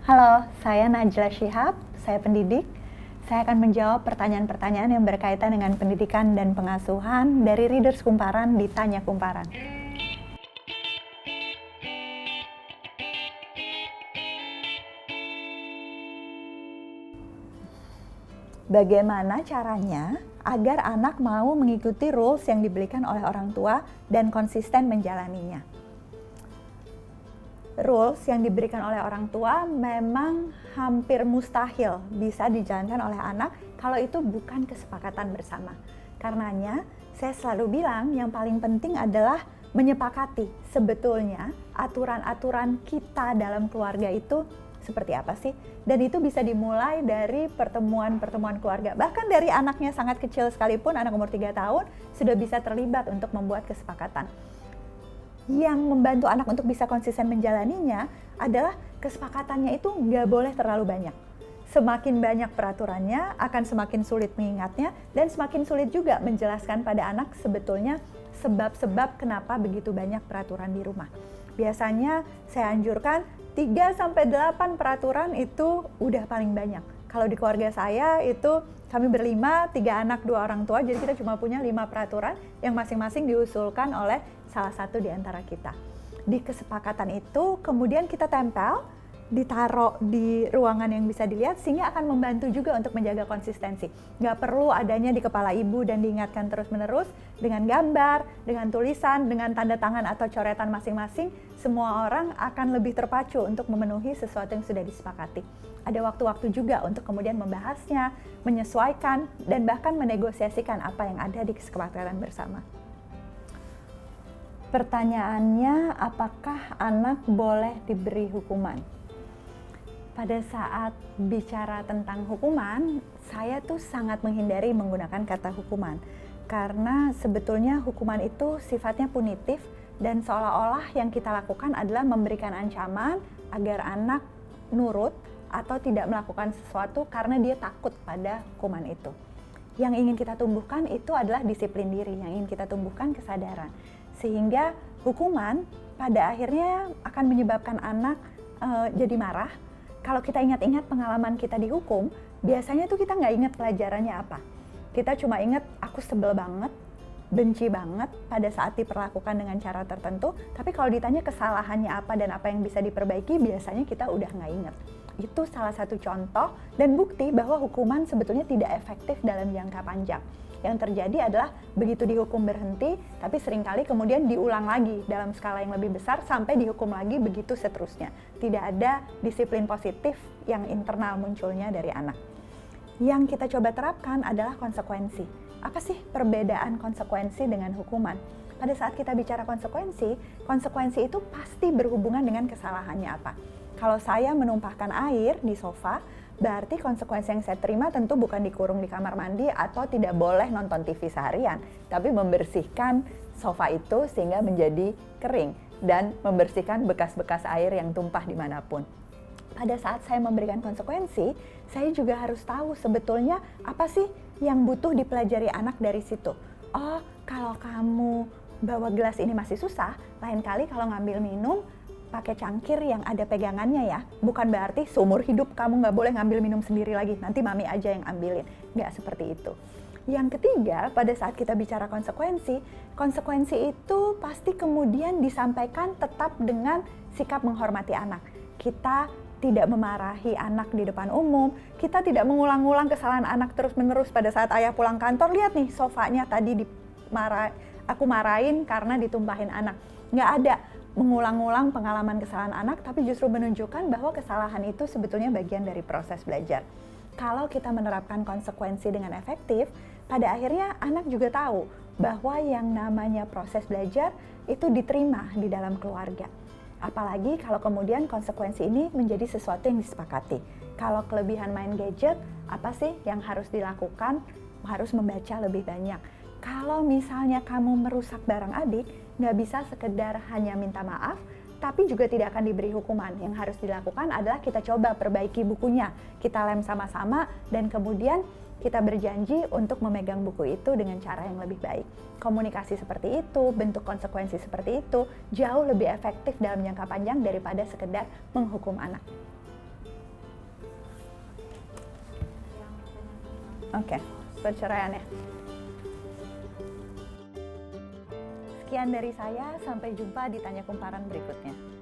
Halo, saya Najla Shihab, saya pendidik. Saya akan menjawab pertanyaan-pertanyaan yang berkaitan dengan pendidikan dan pengasuhan dari Readers Kumparan di Tanya Kumparan. Bagaimana caranya agar anak mau mengikuti rules yang diberikan oleh orang tua dan konsisten menjalaninya? Rules yang diberikan oleh orang tua memang hampir mustahil bisa dijalankan oleh anak kalau itu bukan kesepakatan bersama. Karenanya, saya selalu bilang yang paling penting adalah menyepakati sebetulnya aturan-aturan kita dalam keluarga itu seperti apa sih? Dan itu bisa dimulai dari pertemuan-pertemuan keluarga. Bahkan dari anaknya sangat kecil sekalipun, anak umur 3 tahun, sudah bisa terlibat untuk membuat kesepakatan. Yang membantu anak untuk bisa konsisten menjalaninya adalah kesepakatannya itu nggak boleh terlalu banyak. Semakin banyak peraturannya akan semakin sulit mengingatnya dan semakin sulit juga menjelaskan pada anak sebetulnya sebab-sebab kenapa begitu banyak peraturan di rumah. Biasanya saya anjurkan 3-8 peraturan itu udah paling banyak. Kalau di keluarga saya itu kami berlima, 3 anak, 2 orang tua, jadi kita cuma punya 5 peraturan yang masing-masing diusulkan oleh salah satu di antara kita. Di kesepakatan itu kemudian kita tempel, ditaruh di ruangan yang bisa dilihat sehingga akan membantu juga untuk menjaga konsistensi. Nggak perlu adanya di kepala ibu dan diingatkan terus-menerus dengan gambar, dengan tulisan, dengan tanda tangan atau coretan masing-masing. Semua orang akan lebih terpacu untuk memenuhi sesuatu yang sudah disepakati. Ada waktu-waktu juga untuk kemudian membahasnya, menyesuaikan, dan bahkan menegosiasikan apa yang ada di kesepakatan bersama. Pertanyaannya, apakah anak boleh diberi hukuman? Pada saat bicara tentang hukuman, saya tuh sangat menghindari menggunakan kata hukuman. Karena sebetulnya hukuman itu sifatnya punitif dan seolah-olah yang kita lakukan adalah memberikan ancaman agar anak nurut atau tidak melakukan sesuatu karena dia takut pada hukuman itu. Yang ingin kita tumbuhkan itu adalah disiplin diri, yang ingin kita tumbuhkan kesadaran. Sehingga hukuman pada akhirnya akan menyebabkan anak jadi marah. Kalau kita ingat-ingat pengalaman kita dihukum, biasanya tuh kita nggak ingat pelajarannya apa. Kita cuma ingat aku sebel banget, benci banget pada saat diperlakukan dengan cara tertentu. Tapi kalau ditanya kesalahannya apa dan apa yang bisa diperbaiki, biasanya kita udah nggak ingat. Itu salah satu contoh dan bukti bahwa hukuman sebetulnya tidak efektif dalam jangka panjang. Yang terjadi adalah begitu dihukum berhenti, tapi seringkali kemudian diulang lagi dalam skala yang lebih besar sampai dihukum lagi begitu seterusnya. Tidak ada disiplin positif yang internal munculnya dari anak. Yang kita coba terapkan adalah konsekuensi. Apa sih perbedaan konsekuensi dengan hukuman? Pada saat kita bicara konsekuensi, konsekuensi itu pasti berhubungan dengan kesalahannya apa. Kalau saya menumpahkan air di sofa, berarti konsekuensi yang saya terima tentu bukan dikurung di kamar mandi atau tidak boleh nonton TV seharian, tapi membersihkan sofa itu sehingga menjadi kering dan membersihkan bekas-bekas air yang tumpah dimanapun. Pada saat saya memberikan konsekuensi, saya juga harus tahu sebetulnya apa sih yang butuh dipelajari anak dari situ. Oh, kalau kamu bawa gelas ini masih susah, lain kali kalau ngambil minum, pakai cangkir yang ada pegangannya ya. Bukan berarti seumur hidup kamu nggak boleh ngambil minum sendiri lagi, nanti mami aja yang ambilin. Nggak seperti itu. Yang ketiga, pada saat kita bicara konsekuensi, konsekuensi itu pasti kemudian disampaikan tetap dengan sikap menghormati anak. Kita tidak memarahi anak di depan umum, kita tidak mengulang-ulang kesalahan anak terus-menerus pada saat ayah pulang kantor, lihat nih sofanya tadi aku marahin karena ditumpahin anak. Nggak ada mengulang-ulang pengalaman kesalahan anak, tapi justru menunjukkan bahwa kesalahan itu sebetulnya bagian dari proses belajar. Kalau kita menerapkan konsekuensi dengan efektif, pada akhirnya anak juga tahu bahwa yang namanya proses belajar itu diterima di dalam keluarga. Apalagi kalau kemudian konsekuensi ini menjadi sesuatu yang disepakati. Kalau kelebihan main gadget, apa sih yang harus dilakukan? Harus membaca lebih banyak. Kalau misalnya kamu merusak barang adik, nggak bisa sekedar hanya minta maaf, tapi juga tidak akan diberi hukuman. Yang harus dilakukan adalah kita coba perbaiki bukunya, kita lem sama-sama, dan kemudian kita berjanji untuk memegang buku itu dengan cara yang lebih baik. Komunikasi seperti itu, bentuk konsekuensi seperti itu, jauh lebih efektif dalam jangka panjang daripada sekedar menghukum anak. Oke, perceraiannya. Sekian dari saya, sampai jumpa di Tanya Kumparan berikutnya.